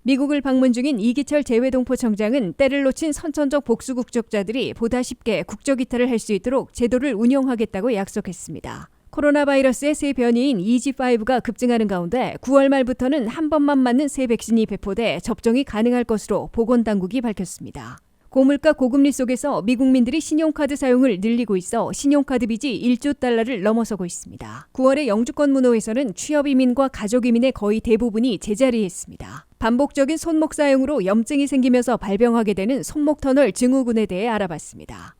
미국을 방문 중인 이기철 재외동포청장은 때를 놓친 선천적 복수 국적자들이 보다 쉽게 국적 이탈을 할 수 있도록 제도를 운영하겠다고 약속했습니다. 코로나 바이러스의 새 변이인 EG5가 급증하는 가운데 9월 말부터는 한 번만 맞는 새 백신이 배포돼 접종이 가능할 것으로 보건당국이 밝혔습니다. 고물가 고금리 속에서 미국민들이 신용카드 사용을 늘리고 있어 신용카드 빚이 1조 달러를 넘어서고 있습니다. 9월에 영주권 문호에서는 취업이민과 가족이민의 거의 대부분이 제자리했습니다. 반복적인 손목 사용으로 염증이 생기면서 발병하게 되는 손목 터널 증후군에 대해 알아봤습니다.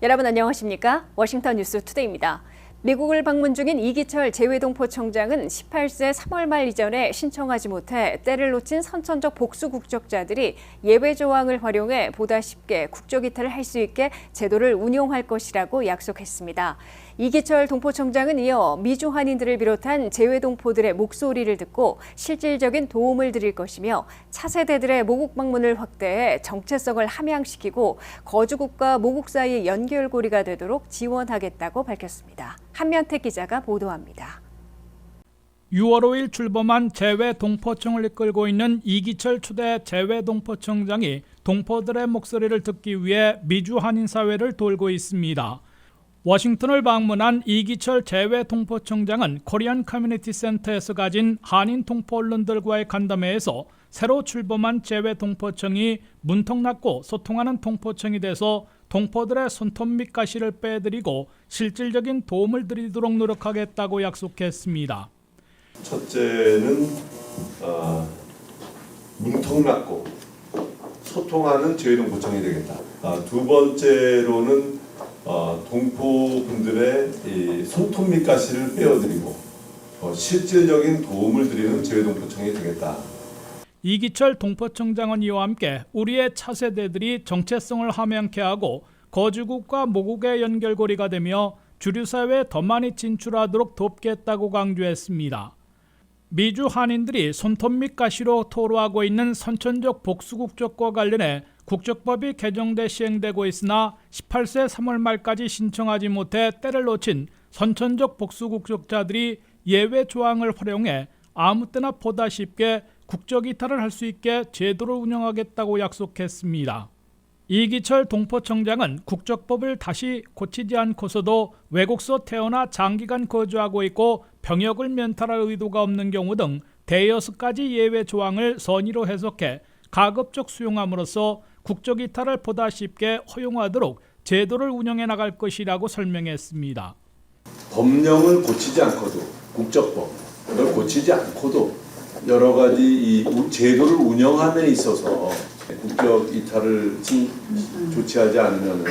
여러분 안녕하십니까? 워싱턴 뉴스 투데이입니다. 미국을 방문 중인 이기철 재외동포청장은 18세 3월 말 이전에 신청하지 못해 때를 놓친 선천적 복수 국적자들이 예외 조항을 활용해 보다 쉽게 국적 이탈을 할 수 있게 제도를 운용할 것이라고 약속했습니다. 이기철 동포청장은 이어 미주 한인들을 비롯한 재외동포들의 목소리를 듣고 실질적인 도움을 드릴 것이며 차세대들의 모국 방문을 확대해 정체성을 함양시키고 거주국과 모국 사이의 연결고리가 되도록 지원하겠다고 밝혔습니다. 한면택 기자가 보도합니다. 6월 5일 출범한 재외동포청을 이끌고 있는 이기철 초대 재외동포청장이 동포들의 목소리를 듣기 위해 미주 한인 사회를 돌고 있습니다. 워싱턴을 방문한 이기철 재외동포청장은 코리안 커뮤니티 센터에서 가진 한인 동포 언론들과의 간담회에서 새로 출범한 재외동포청이 문턱 낮고 소통하는 동포청이 돼서 동포들의 손톱 및 가시를 빼드리고 실질적인 도움을 드리도록 노력하겠다고 약속했습니다. 첫째는 문턱 낮고 소통하는 재외동포청이 되겠다. 두 번째로는 동포분들의 손톱 및 가시를 빼어드리고 실질적인 도움을 드리는 재외동포청이 되겠다. 이기철 동포청장은 이와 함께 우리의 차세대들이 정체성을 함양케 하고 거주국과 모국의 연결고리가 되며 주류사회에 더 많이 진출하도록 돕겠다고 강조했습니다. 미주 한인들이 손톱 및 가시로 토로하고 있는 선천적 복수국적과 관련해 국적법이 개정돼 시행되고 있으나 18세 3월 말까지 신청하지 못해 때를 놓친 선천적 복수국적자들이 예외 조항을 활용해 아무 때나 보다 쉽게 국적 이탈을 할 수 있게 제도를 운영하겠다고 약속했습니다. 이기철 동포청장은 국적법을 다시 고치지 않고서도 외국서 태어나 장기간 거주하고 있고 병역을 면탈할 의도가 없는 경우 등 대여섯 가지 예외 조항을 선의로 해석해 가급적 수용함으로써 국적 이탈을 보다 쉽게 허용하도록 제도를 운영해 나갈 것이라고 설명했습니다. 법령을 고치지 않고도 국적법을 고치지 않고도 여러 가지 이 제도를 운영함에 있어서 국적 이탈을 조치하지 않으면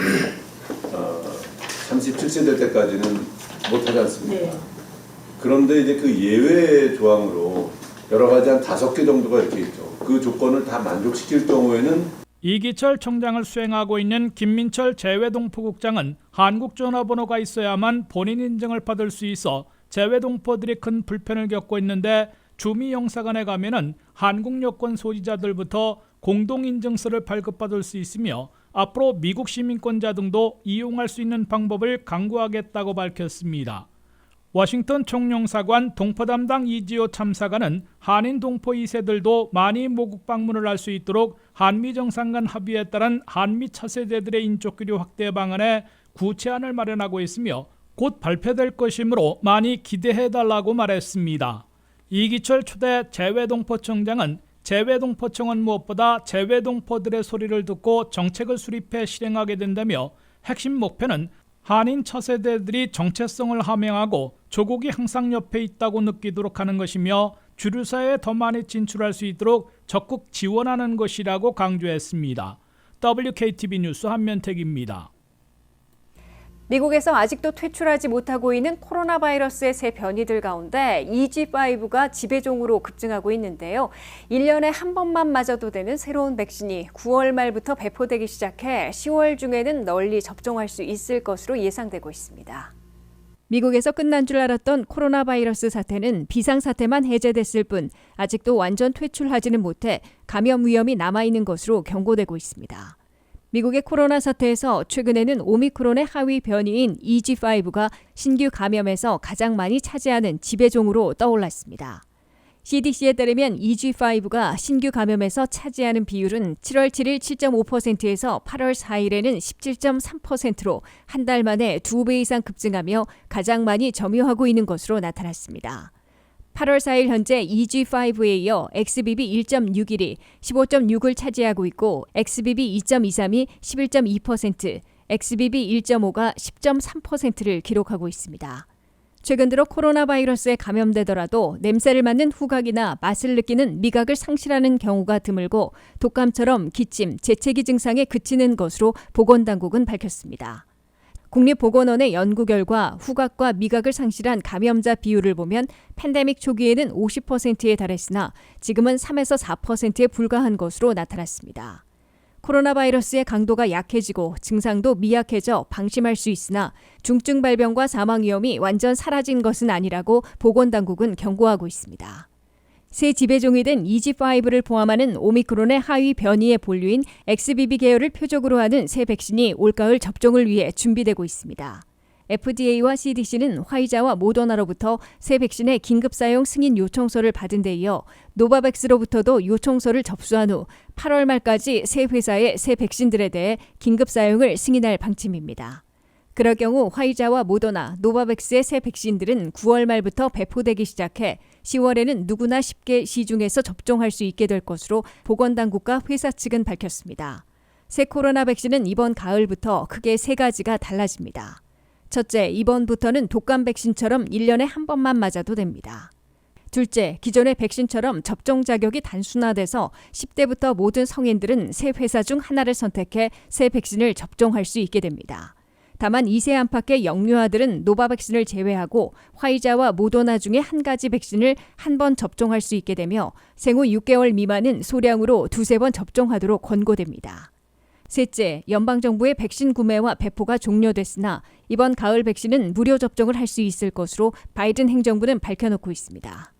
37세 될 때까지는 못하지 않습니까? 네. 그런데 이제 그 예외 조항으로 여러 가지 한 5개 정도가 이렇게 있죠. 그 조건을 다 만족시킬 경우에는 이기철 청장을 수행하고 있는 김민철 재외동포국장은 한국 전화번호가 있어야만 본인 인증을 받을 수 있어 재외동포들이 큰 불편을 겪고 있는데 주미 영사관에 가면은 한국 여권 소지자들부터 공동인증서를 발급받을 수 있으며 앞으로 미국 시민권자 등도 이용할 수 있는 방법을 강구하겠다고 밝혔습니다. 워싱턴 총영사관 동포담당 이지호 참사관은 한인 동포 2세들도 많이 모국 방문을 할 수 있도록 한미 정상 간 합의에 따른 한미 차세대들의 인적교류 확대 방안에 구체안을 마련하고 있으며 곧 발표될 것이므로 많이 기대해달라고 말했습니다. 이기철 초대 재외동포청장은 재외동포청은 무엇보다 재외동포들의 소리를 듣고 정책을 수립해 실행하게 된다며 핵심 목표는 한인 차세대들이 정체성을 함양하고 조국이 항상 옆에 있다고 느끼도록 하는 것이며 주류사회에 더 많이 진출할 수 있도록 적극 지원하는 것이라고 강조했습니다. WKTV 뉴스 한면택입니다. 미국에서 아직도 퇴출하지 못하고 있는 코로나 바이러스의 새 변이들 가운데 EG5가 지배종으로 급증하고 있는데요. 1년에 한 번만 맞아도 되는 새로운 백신이 9월 말부터 배포되기 시작해 10월 중에는 널리 접종할 수 있을 것으로 예상되고 있습니다. 미국에서 끝난 줄 알았던 코로나 바이러스 사태는 비상사태만 해제됐을 뿐 아직도 완전 퇴출하지는 못해 감염 위험이 남아있는 것으로 경고되고 있습니다. 미국의 코로나 사태에서 최근에는 오미크론의 하위 변이인 EG5가 신규 감염에서 가장 많이 차지하는 지배종으로 떠올랐습니다. CDC에 따르면 EG5가 신규 감염에서 차지하는 비율은 7월 7일 7.5%에서 8월 4일에는 17.3%로 한 달 만에 2배 이상 급증하며 가장 많이 점유하고 있는 것으로 나타났습니다. 8월 4일 현재 EG5에 이어 XBB 1.61이 15.6을 차지하고 있고 XBB 2.23이 11.2%, XBB 1.5가 10.3%를 기록하고 있습니다. 최근 들어 코로나 바이러스에 감염되더라도 냄새를 맡는 후각이나 맛을 느끼는 미각을 상실하는 경우가 드물고 독감처럼 기침, 재채기 증상에 그치는 것으로 보건당국은 밝혔습니다. 국립보건원의 연구 결과 후각과 미각을 상실한 감염자 비율을 보면 팬데믹 초기에는 50%에 달했으나 지금은 3에서 4%에 불과한 것으로 나타났습니다. 코로나 바이러스의 강도가 약해지고 증상도 미약해져 방심할 수 있으나 중증 발병과 사망 위험이 완전 사라진 것은 아니라고 보건당국은 경고하고 있습니다. 새 지배종이 된 EG5를 포함하는 오미크론의 하위 변이의 본류인 XBB 계열을 표적으로 하는 새 백신이 올가을 접종을 위해 준비되고 있습니다. FDA와 CDC는 화이자와 모더나로부터 새 백신의 긴급 사용 승인 요청서를 받은 데 이어 노바백스로부터도 요청서를 접수한 후 8월 말까지 새 회사의 새 백신들에 대해 긴급 사용을 승인할 방침입니다. 그럴 경우 화이자와 모더나, 노바백스의 새 백신들은 9월 말부터 배포되기 시작해 10월에는 누구나 쉽게 시중에서 접종할 수 있게 될 것으로 보건당국과 회사 측은 밝혔습니다. 새 코로나 백신은 이번 가을부터 크게 세 가지가 달라집니다. 첫째, 이번부터는 독감 백신처럼 1년에 한 번만 맞아도 됩니다. 둘째, 기존의 백신처럼 접종 자격이 단순화돼서 10대부터 모든 성인들은 새 회사 중 하나를 선택해 새 백신을 접종할 수 있게 됩니다. 다만 2세 안팎의 영유아들은 노바백신을 제외하고 화이자와 모더나 중에 한 가지 백신을 한 번 접종할 수 있게 되며 생후 6개월 미만은 소량으로 2-3번 접종하도록 권고됩니다. 셋째, 연방정부의 백신 구매와 배포가 종료됐으나 이번 가을 백신은 무료 접종을 할 수 있을 것으로 바이든 행정부는 밝혀놓고 있습니다.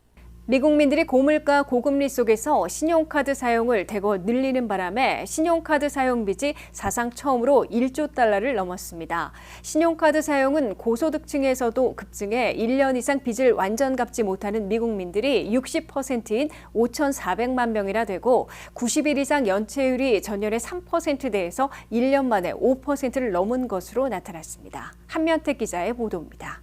미국민들이 고물가 고금리 속에서 신용카드 사용을 대거 늘리는 바람에 신용카드 사용 빚이 사상 처음으로 1조 달러를 넘었습니다. 신용카드 사용은 고소득층에서도 급증해 1년 이상 빚을 완전 갚지 못하는 미국민들이 60%인 5,400만 명이나 되고 90일 이상 연체율이 전년의 3%대에서 1년 만에 5%를 넘은 것으로 나타났습니다. 한면택 기자의 보도입니다.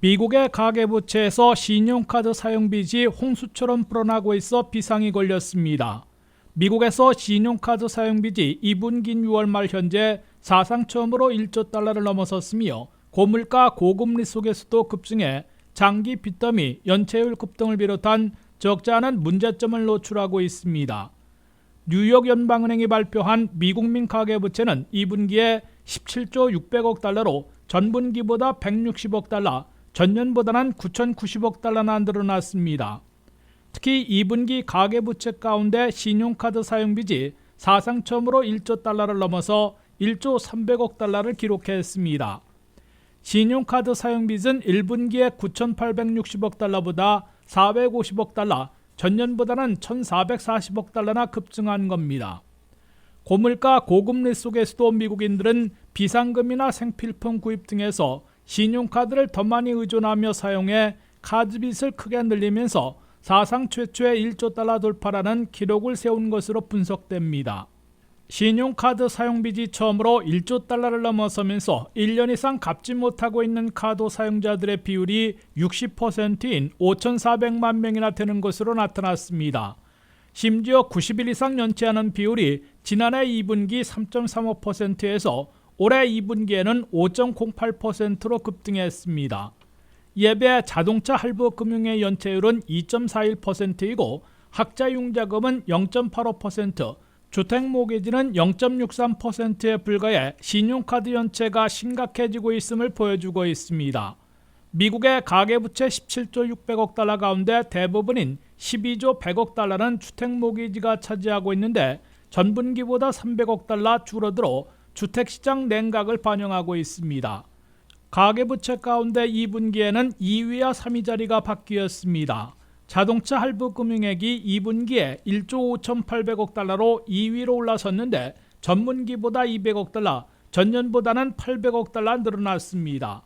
미국의 가계부채에서 신용카드 사용빚이 홍수처럼 불어나고 있어 비상이 걸렸습니다. 미국에서 신용카드 사용빚이 2분기인 6월 말 현재 사상 처음으로 1조 달러를 넘어섰으며 고물가 고금리 속에서도 급증해 장기 빚더미, 연체율 급등을 비롯한 적지 않은 문제점을 노출하고 있습니다. 뉴욕 연방은행이 발표한 미국민 가계부채는 2분기에 17조 600억 달러로 전분기보다 160억 달러, 전년보다는 9,090억 달러나 늘어났습니다. 특히 2분기 가계부채 가운데 신용카드 사용빚이 사상 처음으로 1조 달러를 넘어서 1조 300억 달러를 기록했습니다. 신용카드 사용빚은 1분기에 9,860억 달러보다 450억 달러, 전년보다는 1,440억 달러나 급증한 겁니다. 고물가 고금리 속에서도 미국인들은 비상금이나 생필품 구입 등에서 신용카드를 더 많이 의존하며 사용해 카드빚을 크게 늘리면서 사상 최초의 1조 달러 돌파라는 기록을 세운 것으로 분석됩니다. 신용카드 사용빚이 처음으로 1조 달러를 넘어서면서 1년 이상 갚지 못하고 있는 카드 사용자들의 비율이 60%인 5,400만 명이나 되는 것으로 나타났습니다. 심지어 90일 이상 연체하는 비율이 지난해 2분기 3.35%에서 올해 2분기에는 5.08%로 급등했습니다. 이에 비해 자동차 할부 금융의 연체율은 2.41%이고 학자융자금은 0.85%, 주택모기지는 0.63%에 불과해 신용카드 연체가 심각해지고 있음을 보여주고 있습니다. 미국의 가계부채 17조 600억 달러 가운데 대부분인 12조 100억 달러는 주택모기지가 차지하고 있는데 전분기보다 300억 달러 줄어들어 주택시장 냉각을 반영하고 있습니다. 가계부채 가운데 2분기에는 2위와 3위 자리가 바뀌었습니다. 자동차 할부 금융액이 2분기에 1조 5,800억 달러로 2위로 올라섰는데 전분기보다 200억 달러, 전년보다는 800억 달러 늘어났습니다.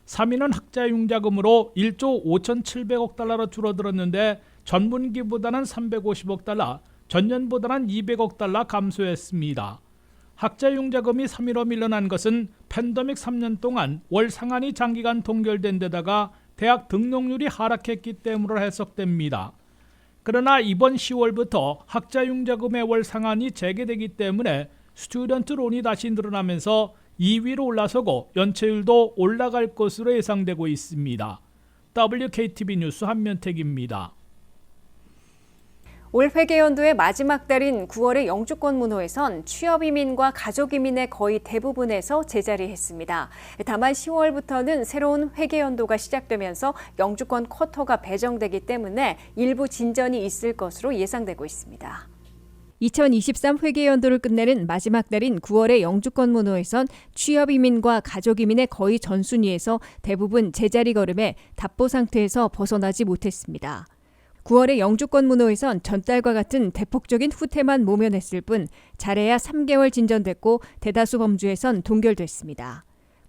3위는 학자융자금으로 1조 5,700억 달러로 줄어들었는데 전분기보다는 350억 달러, 전년보다는 200억 달러 감소했습니다. 학자융자금이 3위로 밀려난 것은 팬데믹 3년 동안 월 상한이 장기간 동결된 데다가 대학 등록률이 하락했기 때문으로 해석됩니다. 그러나 이번 10월부터 학자융자금의 월 상한이 재개되기 때문에 스튜던트 론이 다시 늘어나면서 2위로 올라서고 연체율도 올라갈 것으로 예상되고 있습니다. WKTV 뉴스 한면택입니다. 올 회계연도의 마지막 달인 9월의 영주권 문호에선 취업이민과 가족이민의 거의 대부분에서 제자리했습니다. 다만 10월부터는 새로운 회계연도가 시작되면서 영주권 쿼터가 배정되기 때문에 일부 진전이 있을 것으로 예상되고 있습니다. 2023 회계연도를 끝내는 마지막 달인 9월의 영주권 문호에선 취업이민과 가족이민의 거의 전순위에서 대부분 제자리 걸음에 답보 상태에서 벗어나지 못했습니다. 9월의 영주권 문호에선 전달과 같은 대폭적인 후퇴만 모면했을 뿐 잘해야 3개월 진전됐고 대다수 범주에선 동결됐습니다.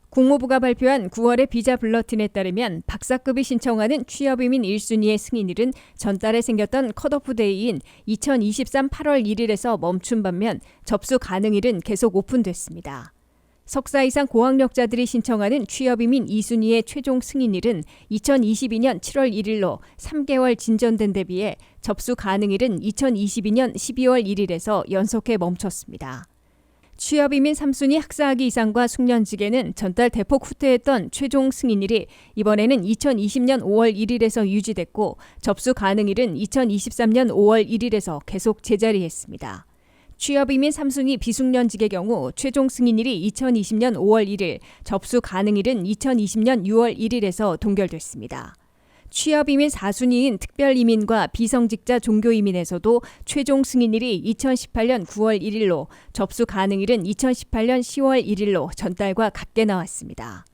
국무부가 발표한 9월의 비자 블러틴에 따르면 박사급이 신청하는 취업이민 1순위의 승인일은 전달에 생겼던 컷오프 데이인 2023 8월 1일에서 멈춘 반면 접수 가능일은 계속 오픈됐습니다. 석사 이상 고학력자들이 신청하는 취업이민 2순위의 최종 승인일은 2022년 7월 1일로 3개월 진전된 데 비해 접수 가능일은 2022년 12월 1일에서 연속해 멈췄습니다. 취업이민 3순위 학사학위 이상과 숙련직에는 전달 대폭 후퇴했던 최종 승인일이 이번에는 2020년 5월 1일에서 유지됐고 접수 가능일은 2023년 5월 1일에서 계속 제자리했습니다. 취업이민 3순위 비숙련직의 경우 최종 승인일이 2020년 5월 1일, 접수 가능일은 2020년 6월 1일에서 동결됐습니다. 취업이민 4순위인 특별이민과 비성직자 종교이민에서도 최종 승인일이 2018년 9월 1일로, 접수 가능일은 2018년 10월 1일로 전달과 같게 나왔습니다.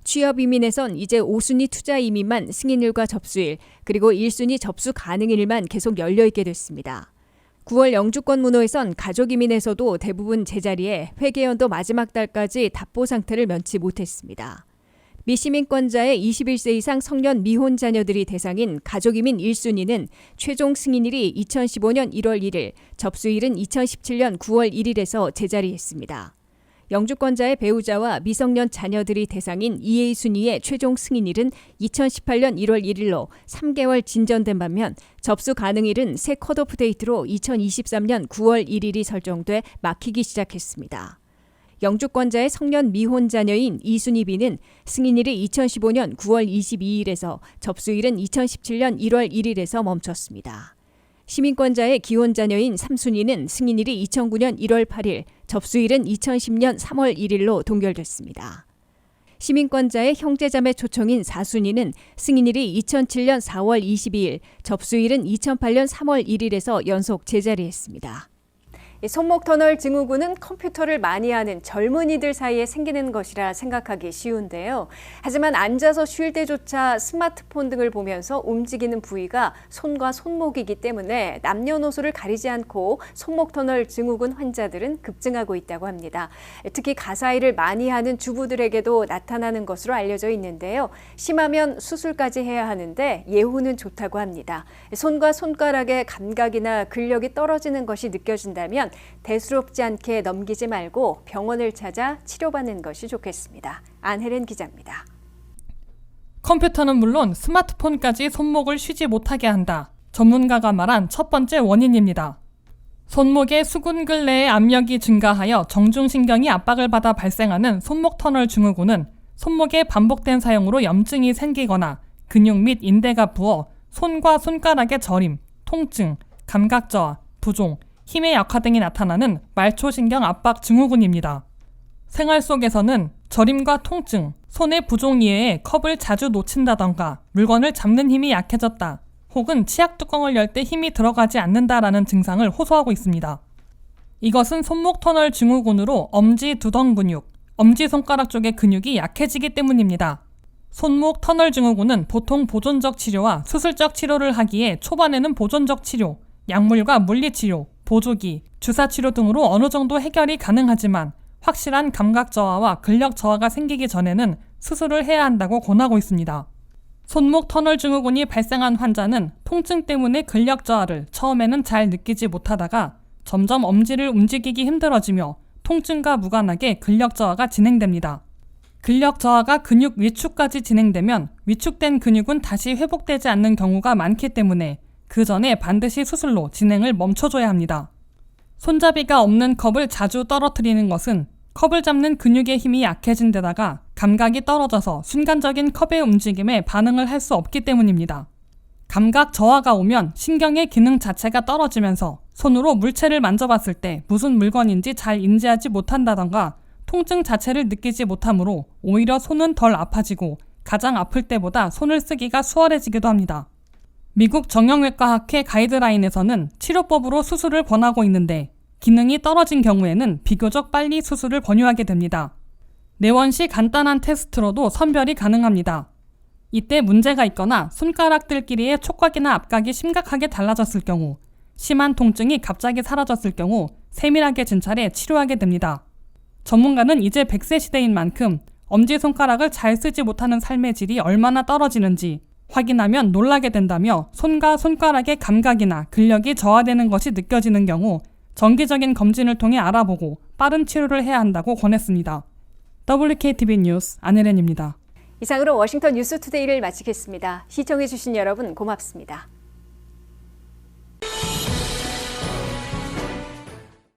취업이민에선 이제 5순위 투자이민만 승인일과 접수일, 그리고 1순위 접수 가능일만 계속 열려있게 됐습니다. 9월 영주권 문호에선 가족이민에서도 대부분 제자리에 회계연도 마지막 달까지 답보 상태를 면치 못했습니다. 미시민권자의 21세 이상 성년 미혼 자녀들이 대상인 가족이민 1순위는 최종 승인일이 2015년 1월 1일, 접수일은 2017년 9월 1일에서 제자리했습니다. 영주권자의 배우자와 미성년 자녀들이 대상인 2A 순위의 최종 승인일은 2018년 1월 1일로 3개월 진전된 반면 접수 가능일은 새 컷오프 데이트로 2023년 9월 1일이 설정돼 막히기 시작했습니다. 영주권자의 성년 미혼 자녀인 2순위 B는 승인일이 2015년 9월 22일에서 접수일은 2017년 1월 1일에서 멈췄습니다. 시민권자의 기혼 자녀인 3순위는 승인일이 2009년 1월 8일, 접수일은 2010년 3월 1일로 동결됐습니다. 시민권자의 형제자매 초청인 4순위는 승인일이 2007년 4월 22일, 접수일은 2008년 3월 1일에서 연속 제자리했습니다. 손목터널 증후군은 컴퓨터를 많이 하는 젊은이들 사이에 생기는 것이라 생각하기 쉬운데요. 하지만 앉아서 쉴 때조차 스마트폰 등을 보면서 움직이는 부위가 손과 손목이기 때문에 남녀노소를 가리지 않고 손목터널 증후군 환자들은 급증하고 있다고 합니다. 특히 가사일을 많이 하는 주부들에게도 나타나는 것으로 알려져 있는데요. 심하면 수술까지 해야 하는데 예후는 좋다고 합니다. 손과 손가락의 감각이나 근력이 떨어지는 것이 느껴진다면 대수롭지 않게 넘기지 말고 병원을 찾아 치료받는 것이 좋겠습니다. 안혜린 기자입니다. 컴퓨터는 물론 스마트폰까지 손목을 쉬지 못하게 한다. 전문가가 말한 첫 번째 원인입니다. 손목의 수근근래의 압력이 증가하여 정중신경이 압박을 받아 발생하는 손목터널 증후군은 손목의 반복된 사용으로 염증이 생기거나 근육 및 인대가 부어 손과 손가락의 저림, 통증, 감각 저하, 부종, 힘의 약화 등이 나타나는 말초신경 압박 증후군입니다. 생활 속에서는 저림과 통증, 손의 부종 이외에 컵을 자주 놓친다던가 물건을 잡는 힘이 약해졌다, 혹은 치약 뚜껑을 열 때 힘이 들어가지 않는다라는 증상을 호소하고 있습니다. 이것은 손목터널 증후군으로 엄지 두덩 근육, 엄지손가락 쪽의 근육이 약해지기 때문입니다. 손목 터널 증후군은 보통 보존적 치료와 수술적 치료를 하기에 초반에는 보존적 치료, 약물과 물리치료, 보조기, 주사치료 등으로 어느 정도 해결이 가능하지만 확실한 감각 저하와 근력 저하가 생기기 전에는 수술을 해야 한다고 권하고 있습니다. 손목 터널 증후군이 발생한 환자는 통증 때문에 근력 저하를 처음에는 잘 느끼지 못하다가 점점 엄지를 움직이기 힘들어지며 통증과 무관하게 근력 저하가 진행됩니다. 근력 저하가 근육 위축까지 진행되면 위축된 근육은 다시 회복되지 않는 경우가 많기 때문에 그 전에 반드시 수술로 진행을 멈춰줘야 합니다. 손잡이가 없는 컵을 자주 떨어뜨리는 것은 컵을 잡는 근육의 힘이 약해진 데다가 감각이 떨어져서 순간적인 컵의 움직임에 반응을 할 수 없기 때문입니다. 감각 저하가 오면 신경의 기능 자체가 떨어지면서 손으로 물체를 만져봤을 때 무슨 물건인지 잘 인지하지 못한다던가 통증 자체를 느끼지 못하므로 오히려 손은 덜 아파지고 가장 아플 때보다 손을 쓰기가 수월해지기도 합니다. 미국 정형외과학회 가이드라인에서는 치료법으로 수술을 권하고 있는데 기능이 떨어진 경우에는 비교적 빨리 수술을 권유하게 됩니다. 내원 시 간단한 테스트로도 선별이 가능합니다. 이때 문제가 있거나 손가락들끼리의 촉각이나 압각이 심각하게 달라졌을 경우, 심한 통증이 갑자기 사라졌을 경우 세밀하게 진찰해 치료하게 됩니다. 전문가는 이제 100세 시대인 만큼 엄지손가락을 잘 쓰지 못하는 삶의 질이 얼마나 떨어지는지 확인하면 놀라게 된다며 손과 손가락의 감각이나 근력이 저하되는 것이 느껴지는 경우 정기적인 검진을 통해 알아보고 빠른 치료를 해야 한다고 권했습니다. WKTV 뉴스 안혜련입니다. 이상으로 워싱턴 뉴스투데이를 마치겠습니다. 시청해주신 여러분 고맙습니다.